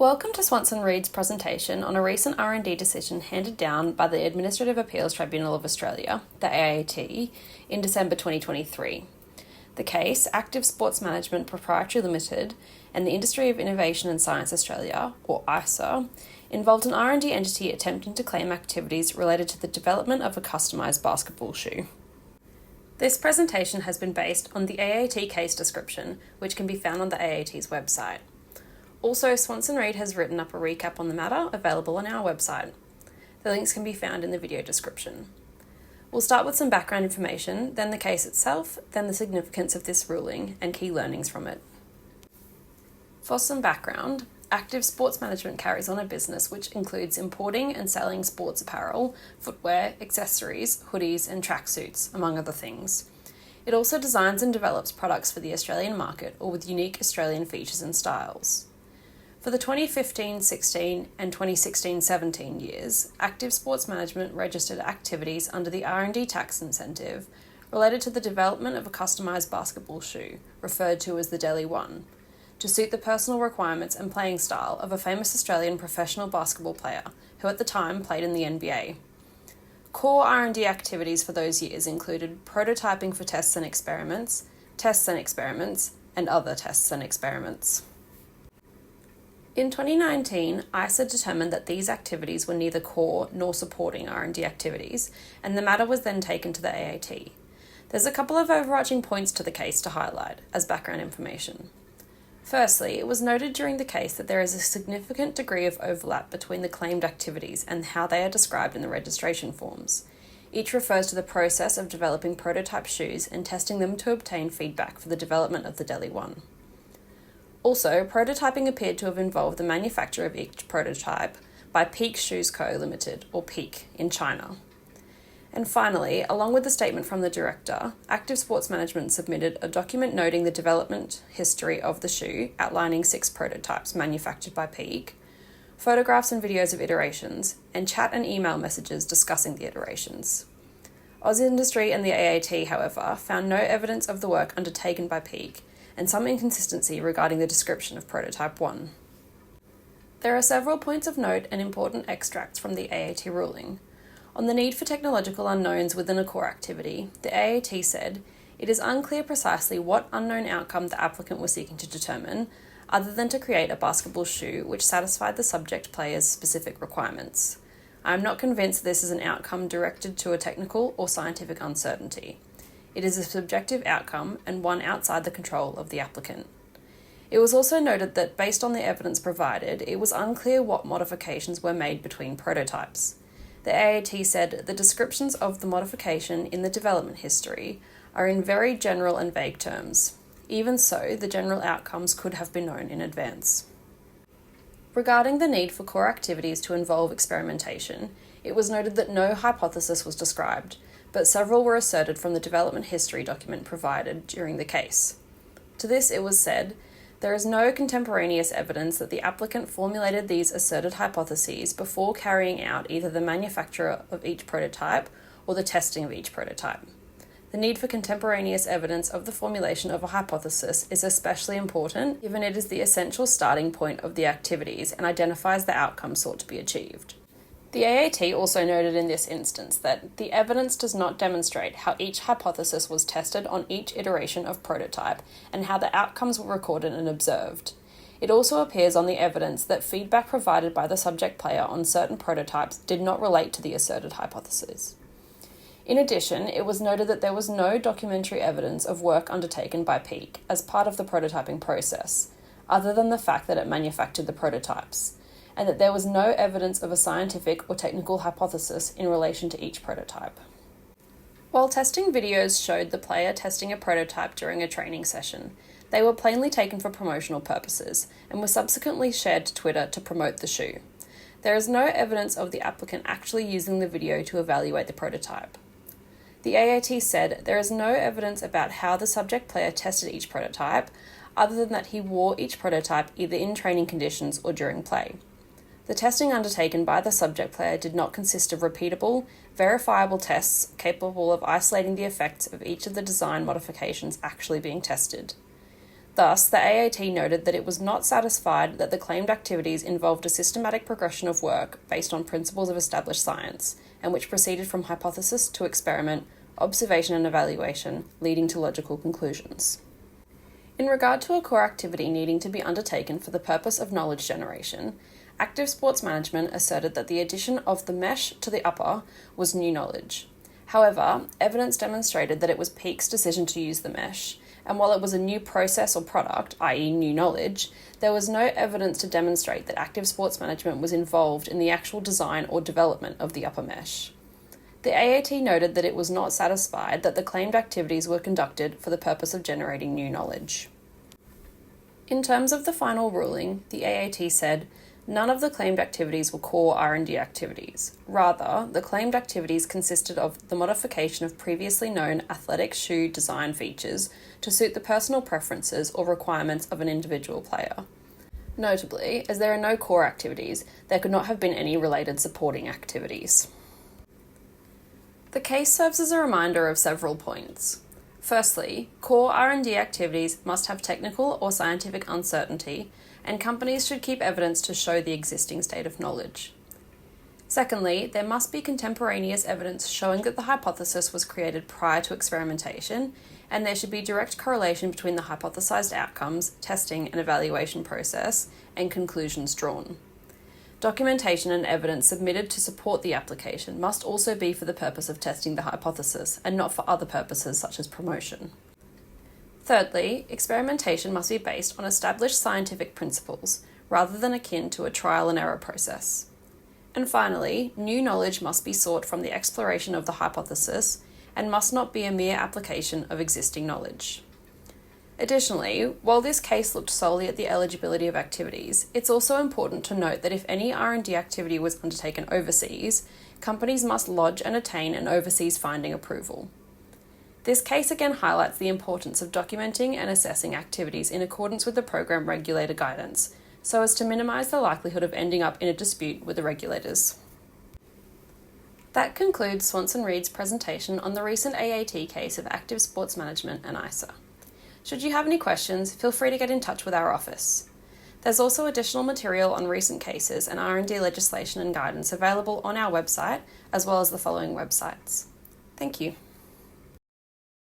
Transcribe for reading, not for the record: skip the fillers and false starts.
Welcome to Swanson Reed's presentation on a recent R&D decision handed down by the Administrative Appeals Tribunal of Australia, the AAT, in December 2023. The case, Active Sports Management Proprietary Limited and the Industry of Innovation and Science Australia, or ISA, involved an R&D entity attempting to claim activities related to the development of a customised basketball shoe. This presentation has been based on the AAT case description, which can be found on the AAT's website. Also, Swanson Reed has written up a recap on the matter available on our website. The links can be found in the video description. We'll start with some background information, then the case itself, then the significance of this ruling and key learnings from it. For some background, Active Sports Management carries on a business which includes importing and selling sports apparel, footwear, accessories, hoodies and tracksuits, among other things. It also designs and develops products for the Australian market or with unique Australian features and styles. For the 2015-16 and 2016-17 years, Active Sports Management registered activities under the R&D tax incentive related to the development of a customised basketball shoe, referred to as the Delhi One, to suit the personal requirements and playing style of a famous Australian professional basketball player who at the time played in the NBA. Core R&D activities for those years included prototyping for tests and experiments, and other tests and experiments. In 2019, ISA determined that these activities were neither core nor supporting R&D activities, and the matter was then taken to the AAT. There's a couple of overarching points to the case to highlight as background information. Firstly, it was noted during the case that there is a significant degree of overlap between the claimed activities and how they are described in the registration forms. Each refers to the process of developing prototype shoes and testing them to obtain feedback for the development of the Delhi One. Also, prototyping appeared to have involved the manufacture of each prototype by Peak Shoes Co. Limited, or Peak, in China. And finally, along with the statement from the director, Active Sports Management submitted a document noting the development history of the shoe, outlining 6 prototypes manufactured by Peak, photographs and videos of iterations, and chat and email messages discussing the iterations. Oz Industry and the AAT, however, found no evidence of the work undertaken by Peak, and some inconsistency regarding the description of Prototype 1. There are several points of note and important extracts from the AAT ruling. On the need for technological unknowns within a core activity, the AAT said, "It is unclear precisely what unknown outcome the applicant was seeking to determine, other than to create a basketball shoe which satisfied the subject player's specific requirements. I am not convinced this is an outcome directed to a technical or scientific uncertainty. It is a subjective outcome and one outside the control of the applicant." It was also noted that based on the evidence provided, it was unclear what modifications were made between prototypes. The AAT said the descriptions of the modification in the development history are in very general and vague terms. Even so, the general outcomes could have been known in advance. Regarding the need for core activities to involve experimentation, it was noted that no hypothesis was described, but several were asserted from the development history document provided during the case. To this it was said, "There is no contemporaneous evidence that the applicant formulated these asserted hypotheses before carrying out either the manufacture of each prototype or the testing of each prototype. The need for contemporaneous evidence of the formulation of a hypothesis is especially important, given it is the essential starting point of the activities and identifies the outcome sought to be achieved." The AAT also noted in this instance that the evidence does not demonstrate how each hypothesis was tested on each iteration of prototype and how the outcomes were recorded and observed. It also appears on the evidence that feedback provided by the subject player on certain prototypes did not relate to the asserted hypothesis. In addition, it was noted that there was no documentary evidence of work undertaken by Peak as part of the prototyping process, other than the fact that it manufactured the prototypes, and that there was no evidence of a scientific or technical hypothesis in relation to each prototype. While testing videos showed the player testing a prototype during a training session, they were plainly taken for promotional purposes and were subsequently shared to Twitter to promote the shoe. There is no evidence of the applicant actually using the video to evaluate the prototype. The AAT said there is no evidence about how the subject player tested each prototype, other than that he wore each prototype either in training conditions or during play. The testing undertaken by the subject player did not consist of repeatable, verifiable tests capable of isolating the effects of each of the design modifications actually being tested. Thus, the AAT noted that it was not satisfied that the claimed activities involved a systematic progression of work based on principles of established science, and which proceeded from hypothesis to experiment, observation and evaluation, leading to logical conclusions. In regard to a core activity needing to be undertaken for the purpose of knowledge generation, active sports management asserted that the addition of the mesh to the upper was new knowledge. However, evidence demonstrated that it was Peak's decision to use the mesh, and while it was a new process or product, i.e. new knowledge, there was no evidence to demonstrate that active sports management was involved in the actual design or development of the upper mesh. The AAT noted that it was not satisfied that the claimed activities were conducted for the purpose of generating new knowledge. In terms of the final ruling, the AAT said, none of the claimed activities were core R&D activities. Rather, the claimed activities consisted of the modification of previously known athletic shoe design features to suit the personal preferences or requirements of an individual player. Notably, as there are no core activities, there could not have been any related supporting activities. The case serves as a reminder of several points. Firstly, core R&D activities must have technical or scientific uncertainty, and companies should keep evidence to show the existing state of knowledge. Secondly, there must be contemporaneous evidence showing that the hypothesis was created prior to experimentation, and there should be direct correlation between the hypothesized outcomes, testing and evaluation process, and conclusions drawn. Documentation and evidence submitted to support the application must also be for the purpose of testing the hypothesis, and not for other purposes such as promotion. Thirdly, experimentation must be based on established scientific principles, rather than akin to a trial and error process. And finally, new knowledge must be sought from the exploration of the hypothesis, and must not be a mere application of existing knowledge. Additionally, while this case looked solely at the eligibility of activities, it's also important to note that if any R&D activity was undertaken overseas, companies must lodge and attain an overseas finding approval. This case again highlights the importance of documenting and assessing activities in accordance with the program regulator guidance, so as to minimise the likelihood of ending up in a dispute with the regulators. That concludes Swanson Reed's presentation on the recent AAT case of active sports management and ISA. Should you have any questions, feel free to get in touch with our office. There's also additional material on recent cases and R&D legislation and guidance available on our website, as well as the following websites. Thank you.